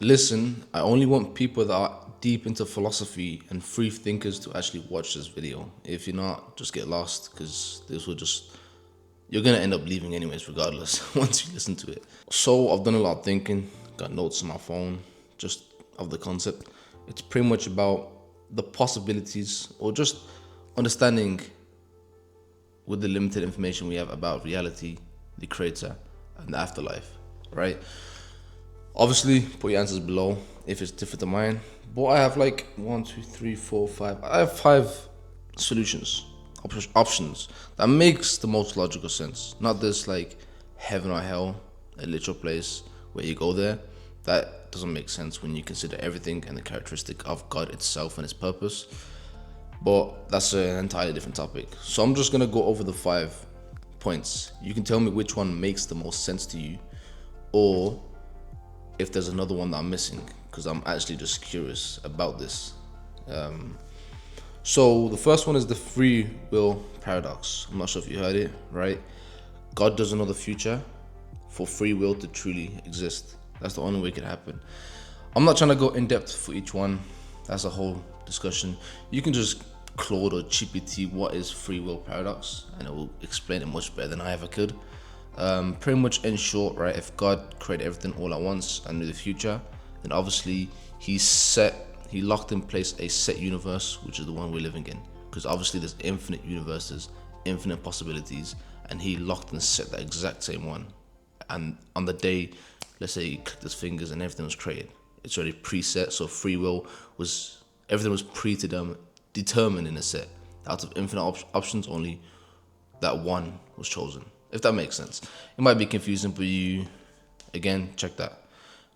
Listen, I only want people that are deep into philosophy and free thinkers to actually watch this video. If you're not, just get lost because this will just, you're gonna end up leaving anyways, regardless, once you listen to it. So I've done a lot of thinking, got notes on my phone, just of the concept. It's pretty much about the possibilities or just understanding with the limited information we have about reality, the creator, and the afterlife, right? Obviously, put your answers below if it's different to mine. But I have like one, two, three, four, five. I have five solutions, options that makes the most logical sense. Not this like heaven or hell, a literal place where you go there. That doesn't make sense when you consider everything and the characteristic of God itself and its purpose. But that's an entirely different topic. So I'm just gonna go over the 5 points. You can tell me which one makes the most sense to you, or if there's another one that I'm missing, because I'm actually just curious about this. So the first one is the free will paradox. I'm not sure if you heard it, right? God doesn't know the future for free will to truly exist. That's the only way it could happen. I'm not trying to go in depth for each one. That's a whole discussion. You can just Claude or GPT what is free will paradox, and it will explain it much better than I ever could. Pretty much in short, right? If God created everything all at once and knew the future, then obviously he locked in place a set universe, which is the one we're living in. Because obviously there's infinite universes, infinite possibilities, and he locked and set that exact same one. And on the day, let's say he clicked his fingers and everything was created, it's already preset. So free will was, everything was determined in a set. Out of infinite options, only that one was chosen. If that makes sense. It might be confusing, but you, again, check that.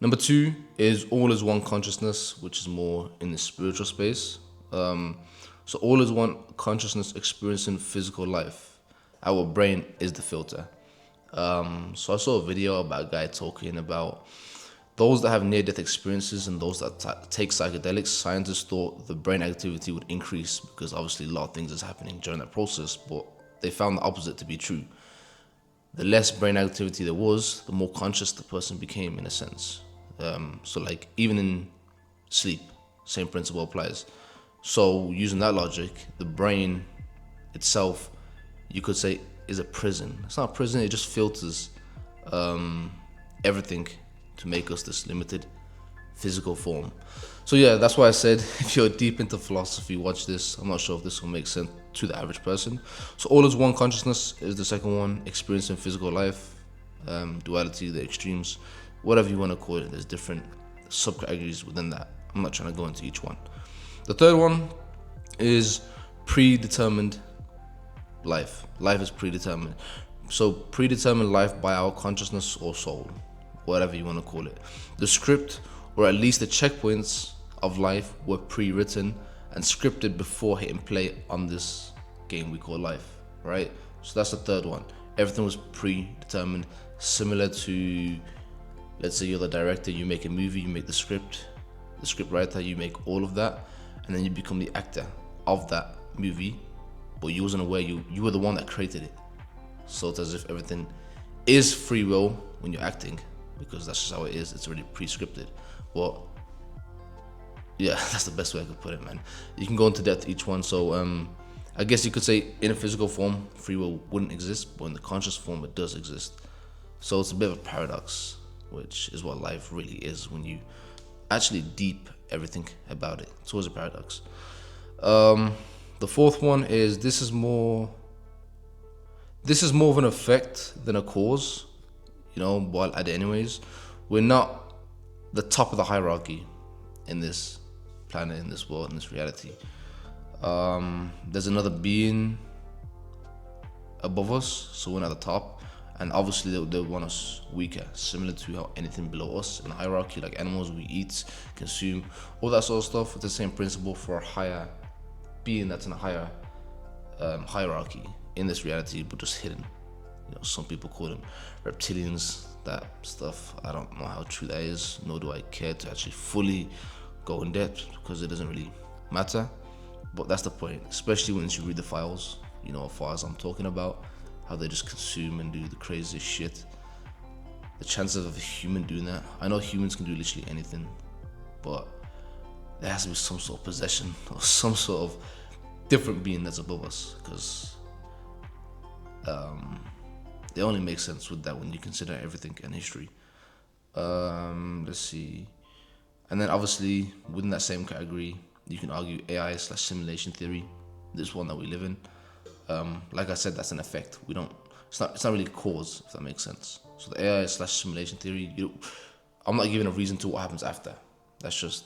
Number 2 is all is one consciousness, which is more in the spiritual space. So all is one consciousness experiencing physical life. Our brain is the filter. So I saw a video about a guy talking about those that have near-death experiences and those that take psychedelics. Scientists thought the brain activity would increase because obviously a lot of things is happening during that process, but they found the opposite to be true. The less brain activity there was, the more conscious the person became in a sense. So like even in sleep, same principle applies. So using that logic, the brain itself, you could say, is a prison. It's not a prison, it just filters everything to make us this limited physical form. So yeah, that's why I said if you're deep into philosophy, watch this. I'm not sure if this will make sense to the average person. So all is one consciousness is the second one, experiencing physical life, duality, the extremes, whatever you want to call it. There's different subcategories within that. I'm not trying to go into each one. The third one is predetermined life. Life is predetermined. So predetermined life by our consciousness or soul, whatever you want to call it. The script, or at least the checkpoints of life, were pre-written and scripted before hitting play on this game we call life, right? So that's the third one. Everything was predetermined, similar to, let's say you're the director, you make a movie, you make the script writer, you make all of that, and then you become the actor of that movie, but you wasn't aware you were the one that created it. So it's as if everything is free will when you're acting, because that's just how it is. It's already pre-scripted. But yeah, that's the best way I could put it, man. You can go into depth each one. So I guess you could say in a physical form, free will wouldn't exist, but in the conscious form, it does exist. So it's a bit of a paradox, which is what life really is when you actually deep everything about it. It's always a paradox. The fourth one is this is more of an effect than a cause, but I did anyways. We're not the top of the hierarchy in this planet, in this world, in this reality. There's another being above us, so we're not at the top, and obviously they want us weaker, similar to how anything below us in the hierarchy, like animals we eat, consume, all that sort of stuff. It's the same principle for a higher being that's in a higher hierarchy in this reality, but just hidden. Some people call them reptilians, that stuff. I don't know how true that is, nor do I care to actually fully go in depth because it doesn't really matter. But that's the point, especially once you read the files, how far as I'm talking about, how they just consume and do the craziest shit. the chances of a human doing that. I know humans can do literally anything, but there has to be some sort of possession or some sort of different being that's above us, because it only makes sense with that when you consider everything in history. Let's see. And then obviously within that same category, you can argue AI slash simulation theory. This one that we live in. Like I said, that's an effect. We don't. It's not really a cause, if that makes sense. So the AI slash simulation theory. I'm not giving a reason to what happens after. That's just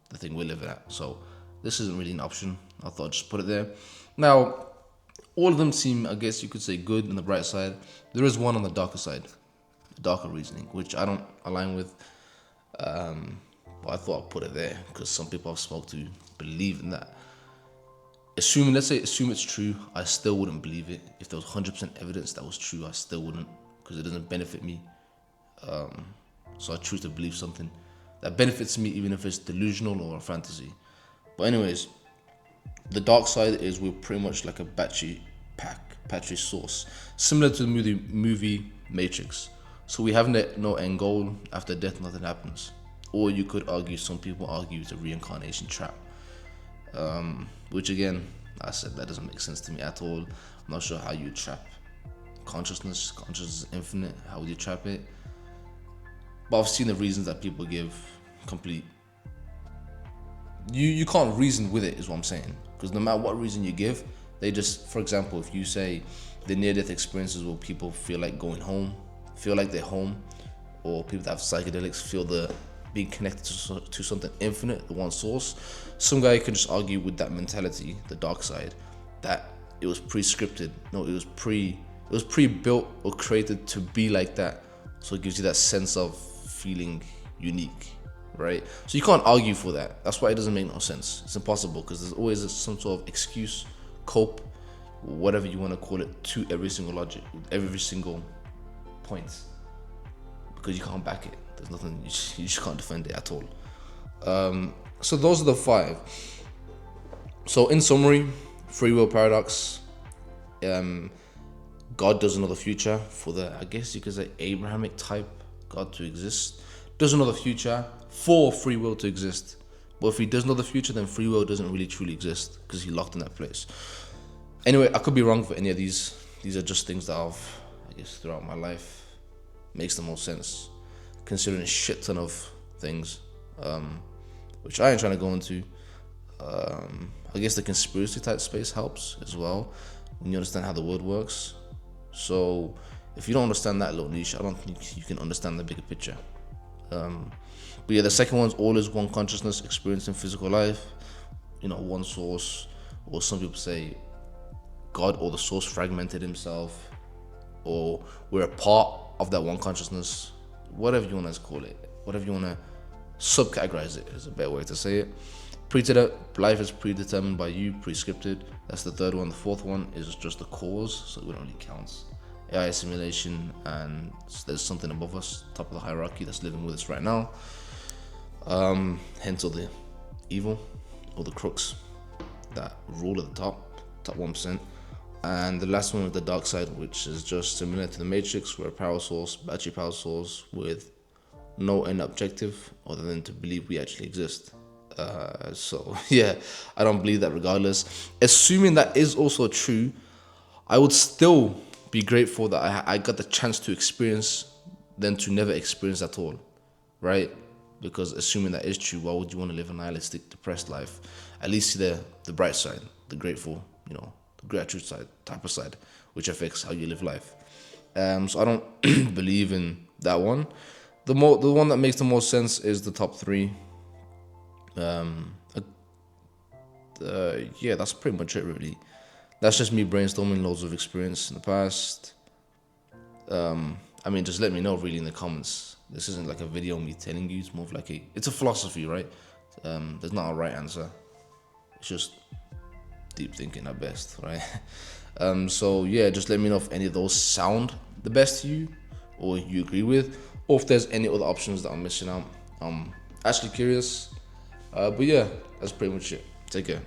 the thing we're living at. So this isn't really an option. I thought I'd just put it there. Now, all of them seem, I guess you could say, good on the bright side. There is one on the darker side, the darker reasoning, which I don't align with. But I thought I'd put it there because some people I've spoke to believe in that. Assume it's true, I still wouldn't believe it. If there was 100% evidence that was true, I still wouldn't, because it doesn't benefit me. So I choose to believe something that benefits me, even if it's delusional or a fantasy. But anyways, the dark side is we're pretty much like a battery source, similar to the movie Matrix. So we have no end goal. After death, nothing happens. Or you could argue, some people argue, it's a reincarnation trap. Which again, I said that doesn't make sense to me at all. I'm not sure how you trap consciousness. Consciousness is infinite. How would you trap it? But I've seen the reasons that people give complete. You can't reason with it, is what I'm saying. Because no matter what reason you give, they just, for example, if you say the near-death experiences where people feel like going home, feel like they're home, or people that have psychedelics feel the being connected to something infinite, the one source. Some guy can just argue with that mentality, the dark side, that it was pre-scripted. No, it was pre-built or created to be like that. So it gives you that sense of feeling unique, right? So you can't argue for that. That's why it doesn't make no sense. It's impossible, because there's always some sort of excuse, cope, whatever you want to call it, to every single logic, every single point, because you can't back it. There's nothing, you just can't defend it at all. So those are the 5. So in summary, free will paradox, God doesn't know the future for the, I guess you could say, Abrahamic type God to exist. Doesn't know the future for free will to exist. But if he does know the future, then free will doesn't really truly exist, because he's locked in that place. Anyway, I could be wrong for any of these. These are just things that I've, I guess, throughout my life makes the most sense, considering a shit ton of things, which I ain't trying to go into. I guess the conspiracy type space helps as well when you understand how the world works. So if you don't understand that little niche, I don't think you can understand the bigger picture. But yeah, the second one's all is one consciousness experiencing physical life, one source, or some people say God or the source fragmented himself, or we're a part of that one consciousness. Whatever you want to call it, whatever you want to subcategorize it, is a better way to say it. Life is predetermined by you, prescripted. That's the third one. The fourth one is just the cause, so it don't really count. AI simulation, and there's something above us, top of the hierarchy, that's living with us right now. Hence all the evil, or the crooks that rule at the top 1%. And the last one is the dark side, which is just similar to the Matrix. We're a battery power source with no end objective other than to believe we actually exist. So yeah, I don't believe that regardless. Assuming that is also true, I would still be grateful that I got the chance to experience than to never experience at all, right? Because assuming that is true, why would you want to live a nihilistic, depressed life? At least see the bright side, the grateful, the gratitude side, type of side, which affects how you live life. So I don't believe in that one. The one that makes the most sense is the top 3. Yeah, that's pretty much it really. That's just me brainstorming loads of experience in the past. Just let me know really in the comments. This isn't like a video me telling you, it's more of like it's a philosophy, right? There's not a right answer. It's just deep thinking at best, right? So yeah, just let me know if any of those sound the best to you, or you agree with, or if there's any other options that I'm missing out. I'm actually curious. But yeah, that's pretty much it. Take care.